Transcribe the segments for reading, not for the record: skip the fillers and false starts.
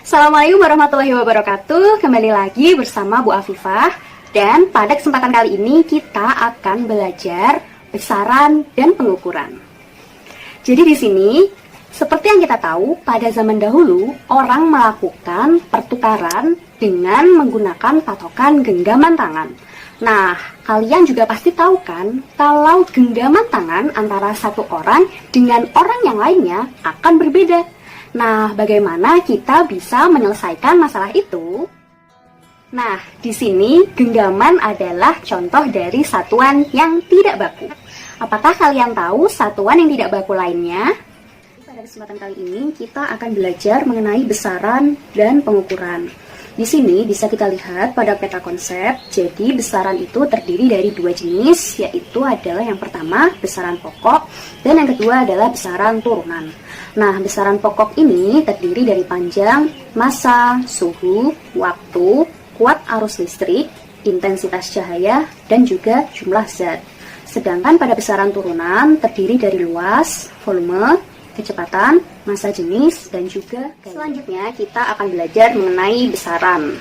Assalamualaikum warahmatullahi wabarakatuh. Kembali lagi bersama Bu Afifah. Dan pada kesempatan kali ini kita akan belajar besaran dan pengukuran. Jadi di sini, seperti yang kita tahu, pada zaman dahulu orang melakukan pertukaran dengan menggunakan patokan genggaman tangan. Nah, kalian juga pasti tahu kan, kalau genggaman tangan antara satu orang dengan orang yang lainnya akan berbeda. Nah, bagaimana kita bisa menyelesaikan masalah itu? Nah, di sini genggaman adalah contoh dari satuan yang tidak baku. Apakah kalian tahu satuan yang tidak baku lainnya? Pada kesempatan kali ini kita akan belajar mengenai besaran dan pengukuran. Di sini bisa kita lihat pada peta konsep. Jadi besaran itu terdiri dari dua jenis, yaitu adalah yang pertama besaran pokok dan yang kedua adalah besaran turunan. Nah, besaran pokok ini terdiri dari panjang, massa, suhu, waktu, kuat arus listrik, intensitas cahaya, dan juga jumlah zat. Sedangkan pada besaran turunan terdiri dari luas, volume, kecepatan, massa jenis, dan juga gaya. Selanjutnya kita akan belajar mengenai besaran.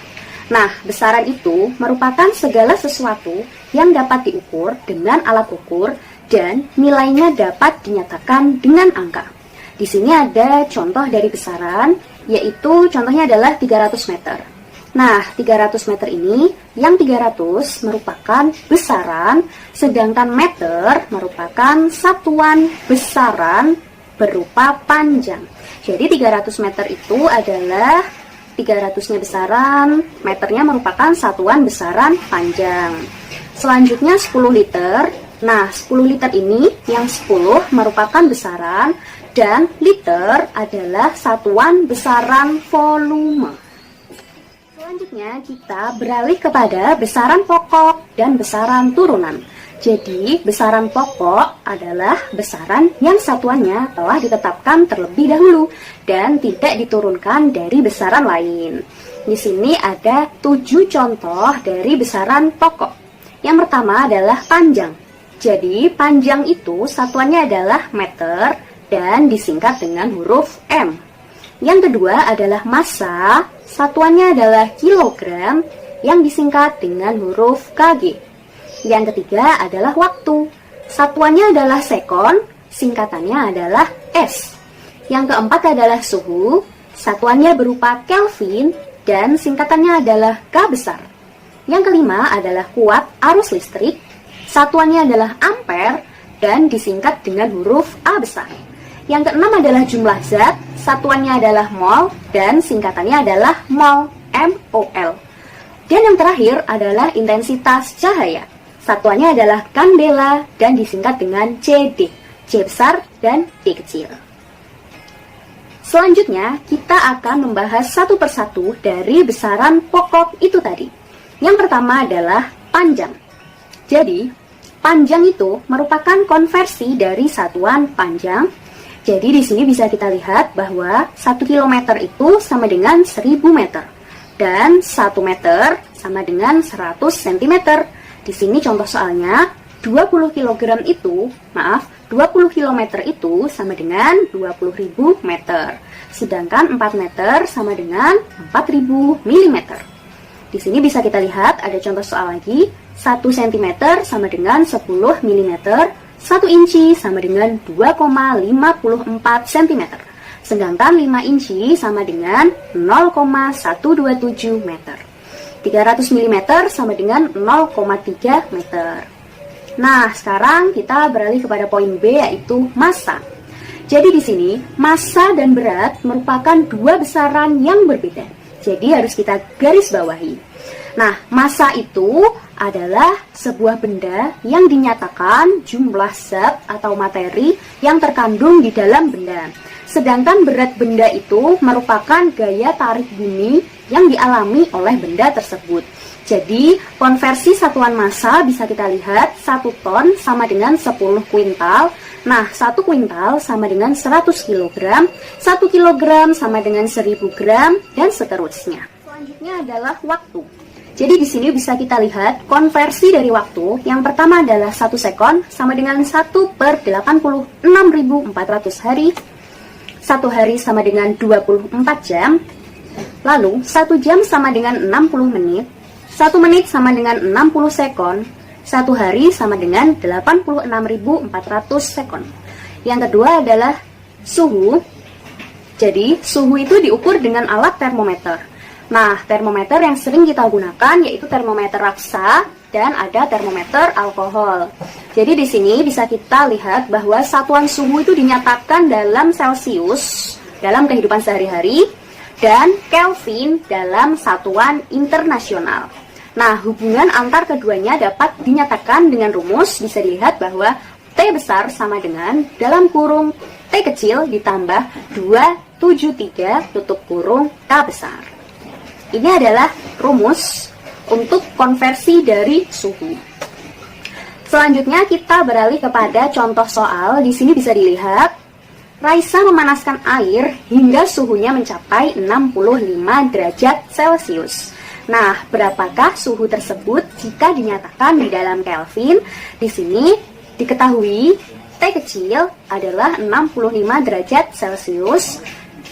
Nah, besaran itu merupakan segala sesuatu yang dapat diukur dengan alat ukur dan nilainya dapat dinyatakan dengan angka. Di sini ada contoh dari besaran, yaitu contohnya adalah 300 meter. Nah, 300 meter ini, yang 300 merupakan besaran, sedangkan meter merupakan satuan besaran berupa panjang. Jadi 300 meter itu adalah 300-nya besaran, meternya merupakan satuan besaran panjang. Selanjutnya 10 liter. Nah, 10 liter ini yang 10 merupakan besaran dan liter adalah satuan besaran volume. Selanjutnya kita beralih kepada besaran pokok dan besaran turunan. Jadi, besaran pokok adalah besaran yang satuannya telah ditetapkan terlebih dahulu dan tidak diturunkan dari besaran lain. Di sini ada 7 contoh dari besaran pokok. Yang pertama adalah panjang. Jadi, panjang itu satuannya adalah meter dan disingkat dengan huruf M. Yang kedua adalah massa, satuannya adalah kilogram yang disingkat dengan huruf Kg. Yang ketiga adalah waktu, satuannya adalah sekon, singkatannya adalah S. Yang keempat adalah suhu, satuannya berupa Kelvin dan singkatannya adalah K besar. Yang kelima adalah kuat arus listrik, satuannya adalah ampere dan disingkat dengan huruf A besar. Yang keenam adalah jumlah zat, satuannya adalah mol dan singkatannya adalah mol, MOL. Dan yang terakhir adalah intensitas cahaya, satuannya adalah kandela dan disingkat dengan CD, C besar dan D kecil. Selanjutnya kita akan membahas satu persatu dari besaran pokok itu tadi. Yang pertama adalah panjang. Jadi, panjang itu merupakan konversi dari satuan panjang. Jadi di sini bisa kita lihat bahwa 1 km itu sama dengan 1000 meter dan 1 meter sama dengan 100 cm. Di sini contoh soalnya 20 kg itu, 20 km itu sama dengan 20.000 meter. Sedangkan 4 meter sama dengan 4.000 mm. Di sini bisa kita lihat ada contoh soal lagi, 1 cm sama dengan 10 mm, 1 inci sama dengan 2,54 cm, sedangkan 5 inci sama dengan 0,127 meter. 300 mm sama dengan 0,3 meter. Nah, sekarang kita beralih kepada poin B, yaitu massa. Jadi di sini, massa dan berat merupakan dua besaran yang berbeda. Jadi harus kita garis bawahi. Nah, massa itu adalah sebuah benda yang dinyatakan jumlah zat atau materi yang terkandung di dalam benda. Sedangkan berat benda itu merupakan gaya tarik bumi yang dialami oleh benda tersebut. Jadi, konversi satuan massa bisa kita lihat 1 ton sama dengan 10 kuintal. Nah, 1 kuintal sama dengan 100 kg, 1 kg sama dengan 1000 gram, dan seterusnya. Selanjutnya adalah waktu. Jadi di sini bisa kita lihat konversi dari waktu. Yang pertama adalah 1 sekon sama dengan 1/86.400 hari. 1 hari sama dengan 24 jam. Lalu 1 jam sama dengan 60 menit, 1 menit sama dengan 60 sekon, 1 hari sama dengan 86.400 sekon. Yang kedua adalah suhu. Jadi suhu itu diukur dengan alat termometer. Nah, termometer yang sering kita gunakan yaitu termometer raksa dan ada termometer alkohol. Jadi di sini bisa kita lihat bahwa satuan suhu itu dinyatakan dalam Celcius dalam kehidupan sehari-hari dan Kelvin dalam satuan internasional. Nah, hubungan antar keduanya dapat dinyatakan dengan rumus. Bisa dilihat bahwa T besar sama dengan dalam kurung T kecil ditambah 273 tutup kurung K besar. Ini adalah rumus untuk konversi dari suhu. Selanjutnya kita beralih kepada contoh soal. Di sini bisa dilihat Raisa memanaskan air hingga suhunya mencapai 65 derajat Celcius. Nah, berapakah suhu tersebut jika dinyatakan di dalam Kelvin? Di sini diketahui T kecil adalah 65 derajat Celcius.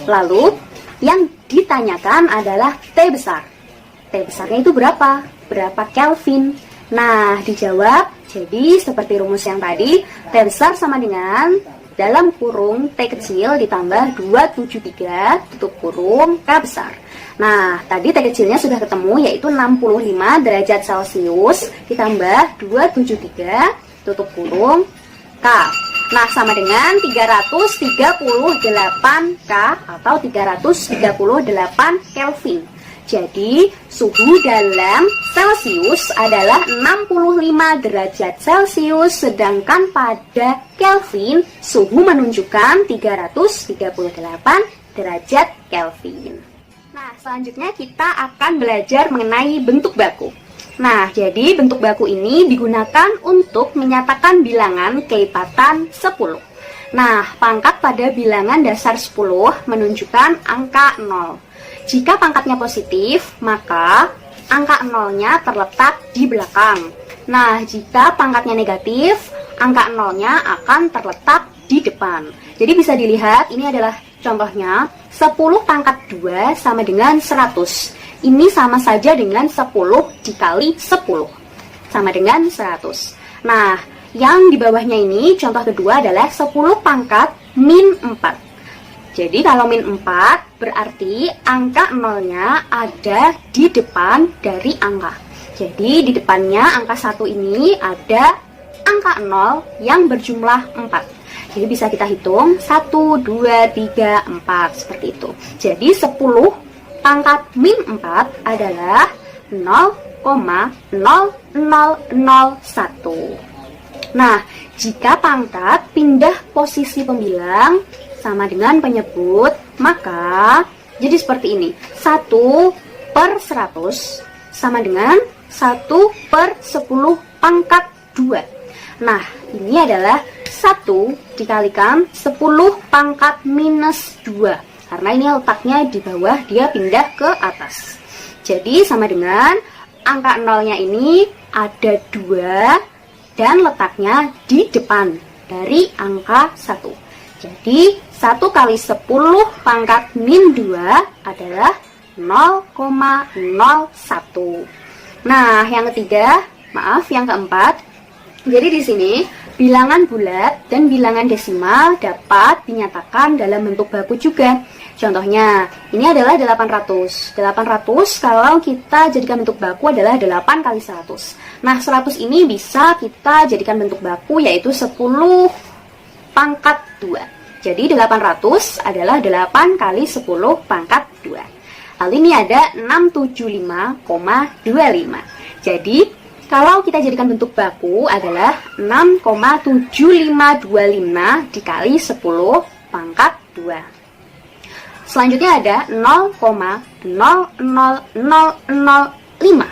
Lalu, yang ditanyakan adalah T besar. T besarnya itu berapa? Berapa Kelvin? Nah, dijawab. Jadi, seperti rumus yang tadi, T besar sama dengan dalam kurung T kecil ditambah 273 tutup kurung K besar. Nah, tadi T kecilnya sudah ketemu yaitu 65 derajat Celcius ditambah 273 tutup kurung K. Nah, sama dengan 338 K atau 338 Kelvin. Jadi, suhu dalam Celcius adalah 65 derajat Celcius, sedangkan pada Kelvin, suhu menunjukkan 338 derajat Kelvin. Nah, selanjutnya kita akan belajar mengenai bentuk baku. Nah, jadi bentuk baku ini digunakan untuk menyatakan bilangan kelipatan 10. Nah, pangkat pada bilangan dasar 10 menunjukkan angka 0. Jika pangkatnya positif, maka angka 0-nya terletak di belakang. Nah, jika pangkatnya negatif, angka 0-nya akan terletak di depan. Jadi bisa dilihat, ini adalah contohnya, 10 pangkat 2 sama dengan 100. Ini sama saja dengan 10 dikali 10. Sama dengan 100. Nah, yang di bawahnya ini, contoh kedua adalah 10 pangkat min 4. Jadi kalau min 4 berarti angka 0-nya ada di depan dari angka. Jadi di depannya angka 1 ini ada angka 0 yang berjumlah 4. Jadi bisa kita hitung 1, 2, 3, 4 seperti itu. Jadi 10 pangkat min 4 adalah 0,0001. Nah, jika pangkat pindah posisi pembilang sama dengan penyebut, maka jadi seperti ini. 1/100 sama dengan 1/10 pangkat 2. Nah, ini adalah 1 dikalikan 10 pangkat minus 2. Karena ini letaknya di bawah, dia pindah ke atas. Jadi sama dengan angka 0-nya ini ada 2 dan letaknya di depan dari angka 1. Jadi 1 kali 10 pangkat min 2 adalah 0,01. Nah, yang ketiga, yang keempat. Jadi di sini bilangan bulat dan bilangan desimal dapat dinyatakan dalam bentuk baku juga. Contohnya, ini adalah 800. 800 kalau kita jadikan bentuk baku adalah 8 kali 100. Nah, 100 ini bisa kita jadikan bentuk baku yaitu 10 pangkat 2. Jadi 800 adalah 8 kali 10 pangkat 2. Lalu ini ada 675,25. Jadi kalau kita jadikan bentuk baku adalah 6,7525 dikali 10 pangkat 2. Selanjutnya ada 0,00005.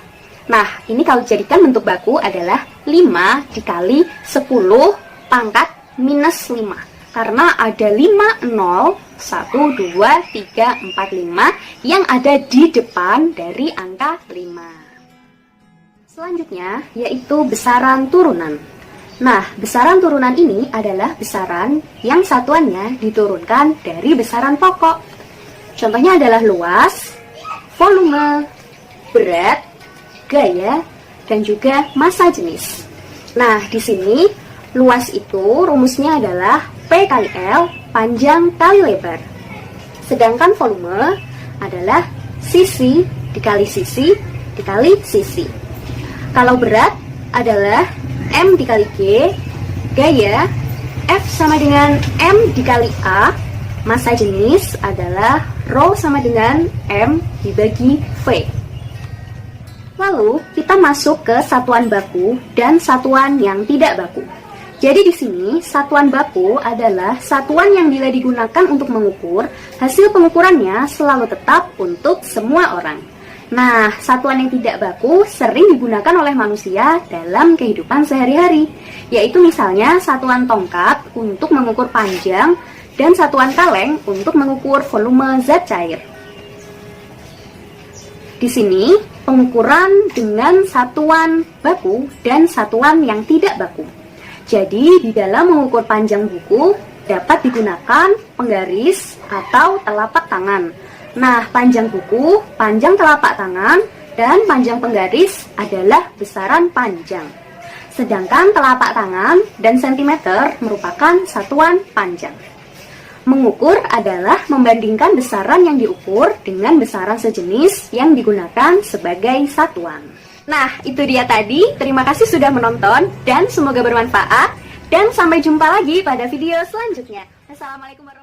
Nah, ini kalau dijadikan bentuk baku adalah 5 dikali 10 pangkat minus 5. Karena ada 5 0, 1, 2, 3, 4, 5 yang ada di depan dari angka 5. Selanjutnya yaitu besaran turunan. Nah, besaran turunan ini adalah besaran yang satuannya diturunkan dari besaran pokok. Contohnya adalah luas, volume, berat, gaya, dan juga massa jenis. Nah, di sini luas itu rumusnya adalah P kali L, panjang kali lebar. Sedangkan volume adalah sisi dikali sisi dikali sisi. Kalau berat adalah M dikali G, gaya F sama dengan M dikali A, massa jenis adalah Rho sama dengan M dibagi V. Lalu kita masuk ke satuan baku dan satuan yang tidak baku. Jadi di sini satuan baku adalah satuan yang bila digunakan untuk mengukur, hasil pengukurannya selalu tetap untuk semua orang. Nah, satuan yang tidak baku sering digunakan oleh manusia dalam kehidupan sehari-hari, yaitu misalnya satuan tongkat untuk mengukur panjang dan satuan kaleng untuk mengukur volume zat cair. Di sini pengukuran dengan satuan baku dan satuan yang tidak baku. Jadi di dalam mengukur panjang buku dapat digunakan penggaris atau telapak tangan. Nah, panjang buku, panjang telapak tangan, dan panjang penggaris adalah besaran panjang. Sedangkan telapak tangan dan sentimeter merupakan satuan panjang. Mengukur adalah membandingkan besaran yang diukur dengan besaran sejenis yang digunakan sebagai satuan. Nah, itu dia tadi. Terima kasih sudah menonton dan semoga bermanfaat. Dan sampai jumpa lagi pada video selanjutnya. Assalamualaikum warahmatullahi wabarakatuh.